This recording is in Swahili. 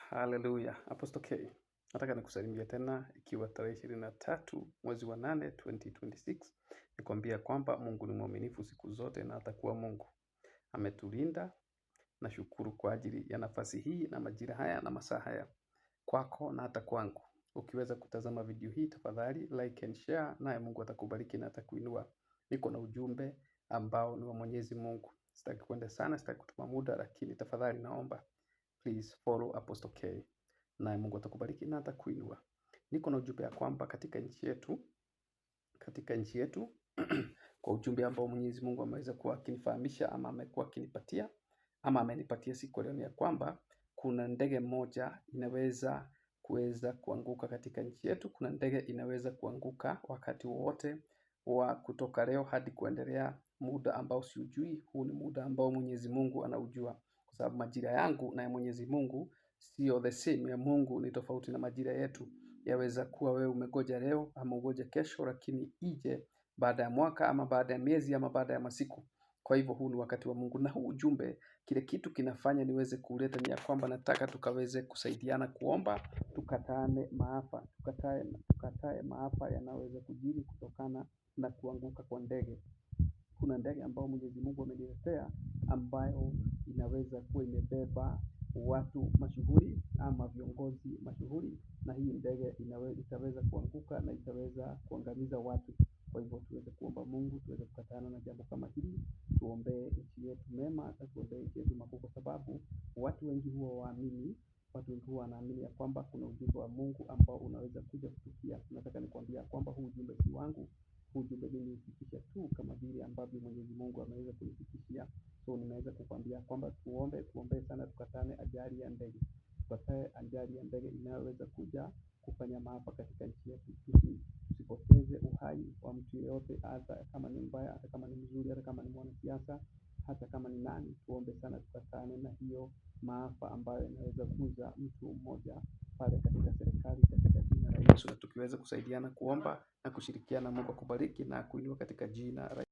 Haleluya. Apostle K. Nataka nikusalimia tena ikiwa tarehe 23 mwezi wa 8 2026. Nikwambia kwamba Mungu ni mwaminifu siku zote na atakuwa Mungu. Ametulinda na shukuru kwa ajili ya nafasi hii na majira haya na masaa haya. Kwako na hata kwangu. Ukiweza kutazama video hii tafadhali like and share naye Mungu atakubariki na atakuinua. Niko na ujumbe ambao ni wa Mwenyezi Mungu. Sitaki kwenda sana, sitaki kutuma muda lakini tafadhali naomba please follow Apostle K. Naye Mungu atakubariki na atakuinua. Niko na ujumbe ya kwamba katika nchi yetu kwa ujumbe ambao Mwenyezi Mungu ameweza kuwa akinifahamisha ama amekuwa akinipatia ama amenipatia siku leo, ya kwamba kuna ndege moja inaweza kuweza kuanguka katika nchi yetu. Kuna ndege inaweza kuanguka wakati wowote wa kutoka leo hadi kuendelea muda ambao siujui. Huu ni muda ambao Mwenyezi Mungu anaujua, kwa sababu majira yangu na ya Mwenyezi Mungu sio the same. Ya Mungu ni tofauti na majira yetu. Yaweza kuwa wewe umegoja leo ama ugoje kesho, lakini ije baada ya mwaka ama baada ya miezi ama baada ya masiku. Kwa hivyo huu ni wakati wa Mungu, na huu ujumbe kile kitu kinafanya niweze kuleta ni ya kwamba nataka tukaweze kusaidiana kuomba, tukatae maafa yanaweza kujiri kutokana na kuanguka kwa ndege. Kuna ndege ambao Mwenyezi Mungu ameniletea ambayo inaweza kuwa imebeba watu mashuhuri ama viongozi mashuhuri, na hii ndege itaweza kuanguka na itaweza kuangamiza watu. Kwa hivyo tuweze kuomba Mungu, tuweze kukatana na jambo kama hili, tuombee nchi yetu mema, hata tuombee nchi yetu makuu, kwa sababu watu wengi huwa wanaamini ya kwamba kuna ujumbe wa Mungu ambao unaweza kuja kutukia. Nataka nikwambia kwamba huu ujumbe si wangu. Huu ujumbe mimi hufikisha tu kama vile ambavyo Mwenyezi Mungu ameweza kunifikishia. So ninaweza kukwambia kwamba tuombe sana, tukatane ajali ya ndege. Tukatae ajali ya ndege inayoweza kuja kufanya maafa katika nchi yetu. Tusipoteze uhai wa mtu yeyote, hata kama ni mbaya, hata kama ni mzuri, hata kama ni mwanasiasa, hata kama ni nani. Tuombe sana tukatane na hiyo maafa ambayo inaweza kuza mtu mmoja pale katika serikali, katika jina la Yesu. Na tukiweza kusaidiana kuomba na kushirikiana, Mungu akubariki na kuinua katika jina la